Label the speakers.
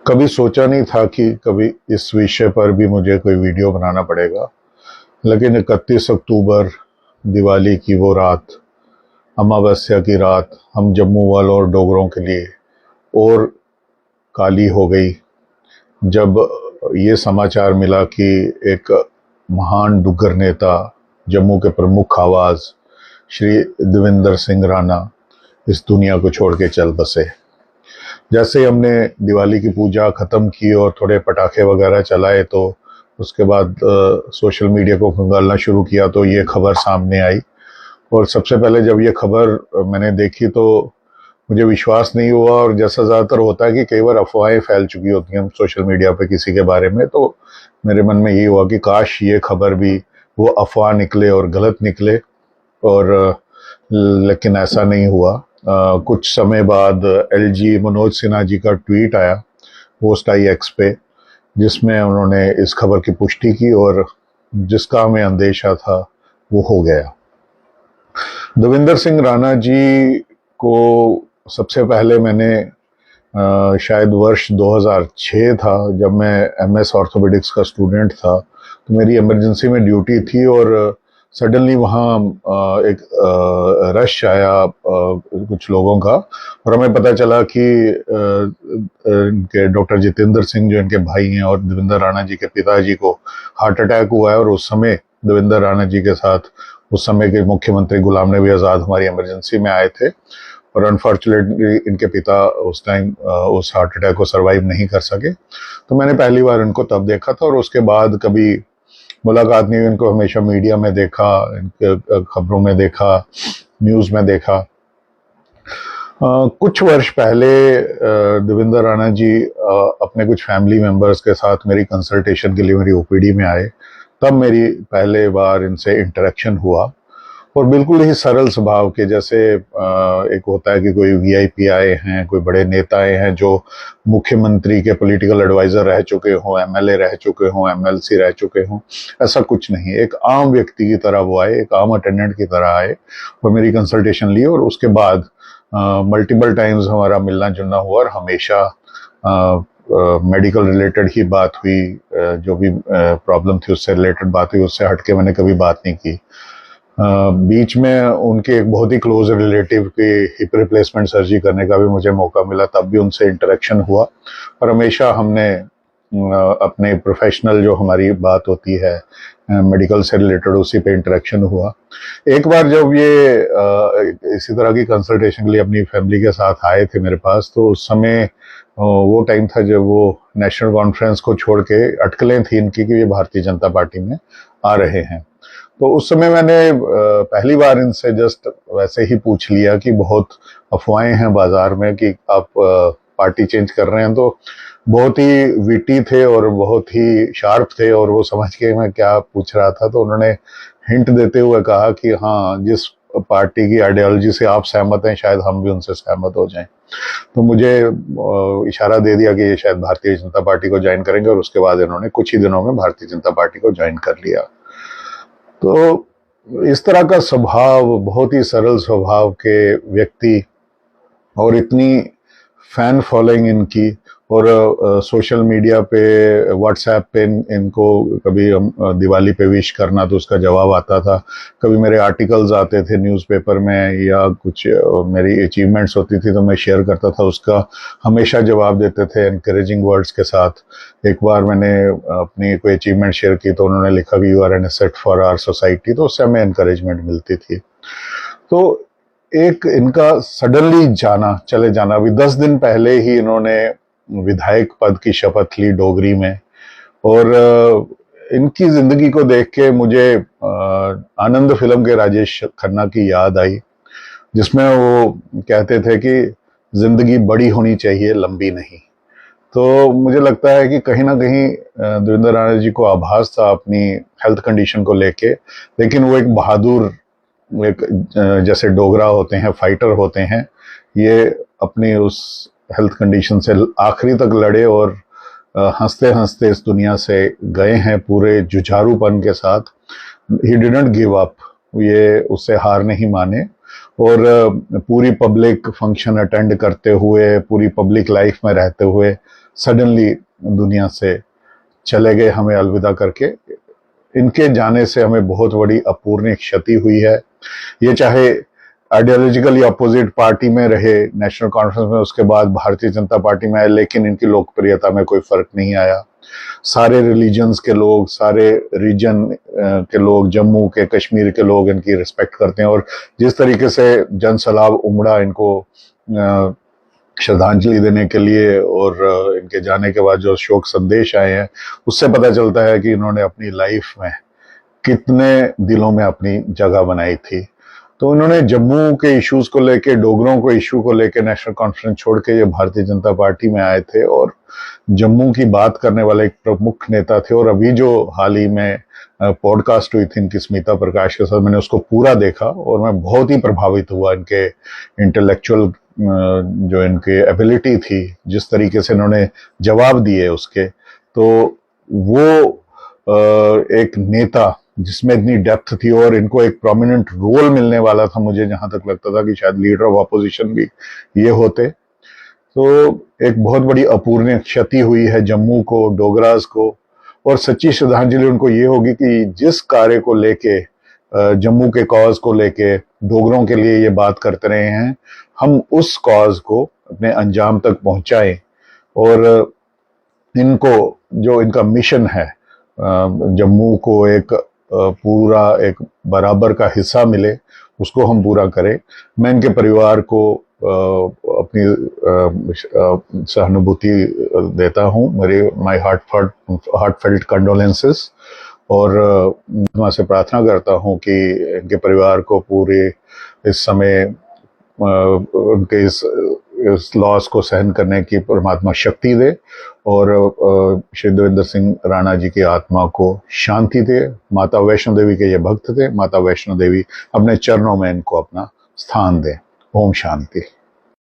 Speaker 1: कभी सोचा नहीं था कि कभी इस विषय पर भी मुझे कोई वीडियो बनाना पड़ेगा। लेकिन 31 अक्टूबर दिवाली की वो रात, अमावस्या की रात हम जम्मू वालों और डोगरों के लिए और काली हो गई जब ये समाचार मिला कि एक महान डुग्गर नेता, जम्मू के प्रमुख आवाज श्री देवेंद्र सिंह राणा इस दुनिया को छोड़ के चल बसे। जैसे ही हमने दिवाली की पूजा ख़त्म की और थोड़े पटाखे वगैरह चलाए तो उसके बाद सोशल मीडिया को खंगालना शुरू किया तो ये खबर सामने आई। और सबसे पहले जब ये खबर मैंने देखी तो मुझे विश्वास नहीं हुआ। और जैसा ज़्यादातर होता है कि कई बार अफवाहें फैल चुकी होती हैं सोशल मीडिया पे किसी के बारे में, तो मेरे मन में यही हुआ कि काश ये खबर भी वो अफवाह निकले और गलत निकले। और लेकिन ऐसा नहीं हुआ। कुछ समय बाद एलजी मनोज सिन्हा जी का ट्वीट आया, पोस्ट आई एक्स पे, जिसमें उन्होंने इस खबर की पुष्टि की और जिसका हमें अंदेशा था वो हो गया। देवेंद्र सिंह राणा जी को सबसे पहले मैंने शायद वर्ष 2006 था, जब मैं एमएस ऑर्थोपेडिक्स का स्टूडेंट था, तो मेरी इमरजेंसी में ड्यूटी थी और सडनली वहाँ एक रश आया कुछ लोगों का, और हमें पता चला कि इनके डॉक्टर जितेंद्र सिंह जो इनके भाई हैं और देवेंद्र राणा जी के पिताजी को हार्ट अटैक हुआ है। और उस समय देवेंद्र राणा जी के साथ उस समय के मुख्यमंत्री गुलाम नबी आज़ाद हमारी इमरजेंसी में आए थे, और अनफॉर्चुनेटली इनके पिता उस टाइम उस हार्ट अटैक को सर्वाइव नहीं कर सके। तो मैंने पहली बार इनको तब देखा था और उसके बाद कभी मुलाकात नहीं हुई। इनको हमेशा मीडिया में देखा, इनके खबरों में देखा, न्यूज़ में देखा। कुछ वर्ष पहले देवेंद्र राणा जी अपने कुछ फैमिली मेंबर्स के साथ मेरी कंसल्टेशन के लिए मेरी ओपीडी में आए। तब मेरी पहले बार इनसे इंटरेक्शन हुआ, और बिल्कुल ही सरल स्वभाव के, जैसे एक होता है कि कोई वीआईपी आए हैं, कोई बड़े नेता आए हैं जो मुख्यमंत्री के पॉलिटिकल एडवाइजर रह चुके हों, एमएलए रह चुके हों, एमएलसी रह चुके हों, ऐसा कुछ नहीं। एक आम व्यक्ति की तरह वो आए, एक आम अटेंडेंट की तरह आए और मेरी कंसल्टेशन ली। और उसके बाद मल्टीपल टाइम्स हमारा मिलना जुलना हुआ और हमेशा मेडिकल रिलेटेड ही बात हुई। जो भी प्रॉब्लम थी उससे रिलेटेड बात हुई, उससे हटके मैंने कभी बात नहीं की। बीच में उनके एक बहुत ही क्लोज रिलेटिव की हिप रिप्लेसमेंट सर्जरी करने का भी मुझे मौका मिला, तब भी उनसे इंटरेक्शन हुआ। और हमेशा हमने अपने प्रोफेशनल जो हमारी बात होती है मेडिकल से रिलेटेड, उसी पे इंटरेक्शन हुआ। एक बार जब ये इसी तरह की कंसल्टेशन के लिए अपनी फैमिली के साथ आए थे मेरे पास, तो उस समय वो टाइम था जब वो नेशनल कॉन्फ्रेंस को छोड़ के अटकलें थी इनकी कि ये भारतीय जनता पार्टी में आ रहे हैं। तो उस समय मैंने पहली बार इनसे जस्ट वैसे ही पूछ लिया कि बहुत अफवाहें हैं बाजार में कि आप पार्टी चेंज कर रहे हैं। तो बहुत ही विटी थे और बहुत ही शार्प थे और वो समझ के मैं क्या पूछ रहा था। तो उन्होंने हिंट देते हुए कहा कि हाँ, जिस पार्टी की आइडियोलॉजी से आप सहमत हैं शायद हम भी उनसे सहमत हो जाएं। तो मुझे इशारा दे दिया कि ये शायद भारतीय जनता पार्टी को ज्वाइन करेंगे, और उसके बाद इन्होंने कुछ ही दिनों में भारतीय जनता पार्टी को ज्वाइन कर लिया। तो इस तरह का स्वभाव, बहुत ही सरल स्वभाव के व्यक्ति, और इतनी फैन फॉलोइंग इनकी, और सोशल मीडिया पे, व्हाट्सएप पे इनको कभी हम दिवाली पे विश करना तो उसका जवाब आता था। कभी मेरे आर्टिकल्स आते थे न्यूज़पेपर में या कुछ मेरी अचीवमेंट्स होती थी तो मैं शेयर करता था, उसका हमेशा जवाब देते थे एनकरेजिंग वर्ड्स के साथ। एक बार मैंने अपनी कोई अचीवमेंट शेयर की तो उन्होंने लिखा कि you are an asset for our society, तो उससे हमें एनकरेजमेंट मिलती थी। तो एक इनका सडनली जाना, चले जाना, अभी 10 दिन पहले ही इन्होंने विधायक पद की शपथ ली डोगरी में। और इनकी जिंदगी को देख के मुझे आनंद फिल्म के राजेश खन्ना की याद आई, जिसमें वो कहते थे कि जिंदगी बड़ी होनी चाहिए, लंबी नहीं। तो मुझे लगता है कि कहीं ना कहीं देवेंद्र राणा जी को आभास था अपनी हेल्थ कंडीशन को लेके, लेकिन वो एक बहादुर, एक जैसे डोगरा होते हैं, फाइटर होते हैं, ये अपनी उस हेल्थ कंडीशन से आखिरी तक लड़े और हंसते हंसते इस दुनिया से गए हैं पूरे जुझारूपन के साथ। ही डिडंट गिव अप, ये उससे हार नहीं माने। और पूरी पब्लिक फंक्शन अटेंड करते हुए, पूरी पब्लिक लाइफ में रहते हुए सडनली दुनिया से चले गए, हमें अलविदा करके। इनके जाने से हमें बहुत बड़ी अपूर्णीय क्षति हुई है। ये चाहे आइडियोलॉजिकली अपोजिट पार्टी में रहे, नेशनल कॉन्फ्रेंस में, उसके बाद भारतीय जनता पार्टी में आए, लेकिन इनकी लोकप्रियता में कोई फर्क नहीं आया। सारे रिलीजन्स के लोग, सारे रीजन के लोग, जम्मू के, कश्मीर के लोग इनकी रिस्पेक्ट करते हैं। और जिस तरीके से जन सैलाब उमड़ा इनको श्रद्धांजलि देने के लिए, और इनके जाने के बाद जो शोक संदेश आए हैं, उससे पता चलता है कि इन्होंने अपनी लाइफ में कितने दिलों में अपनी जगह बनाई थी। तो उन्होंने जम्मू के इश्यूज को लेके, डोगरों को इशू को लेके नेशनल कॉन्फ्रेंस छोड़ के ये भारतीय जनता पार्टी में आए थे और जम्मू की बात करने वाले एक प्रमुख नेता थे। और अभी जो हाल ही में पॉडकास्ट हुई थी इनकी स्मिता प्रकाश के साथ, मैंने उसको पूरा देखा और मैं बहुत ही प्रभावित हुआ। इनके इंटेलेक्चुअल जो इनकी एबिलिटी थी, जिस तरीके से इन्होंने जवाब दिए उसके, तो वो एक नेता जिसमें इतनी डेप्थ थी और इनको एक प्रोमिनेंट रोल मिलने वाला था। मुझे जहां तक लगता था कि शायद लीडर ऑफ अपोजिशन भी ये होते। तो एक बहुत बड़ी अपूर्णीय क्षति हुई है जम्मू को, डोगरास को। और सच्ची श्रद्धांजलि उनको ये होगी कि जिस कार्य को लेके, जम्मू के कॉज को लेके, डोगरों के लिए ये बात करते रहे हैं, हम उस कॉज को अपने अंजाम तक पहुंचाएं और इनको जो इनका मिशन है, जम्मू को एक पूरा एक बराबर का हिस्सा मिले, उसको हम पूरा करें। मैं इनके परिवार को अपनी सहानुभूति देता हूँ, मेरे माय हार्टफेल्ट कंडोलेंसेस। और मैं से प्रार्थना करता हूँ कि इनके परिवार को पूरे इस समय उनके इस लॉस को सहन करने की परमात्मा शक्ति दे और श्री देवेंद्र सिंह राणा जी की आत्मा को शांति दे। माता वैष्णो देवी के ये भक्त थे, माता वैष्णो देवी अपने चरणों में इनको अपना स्थान दे। ओम शांति।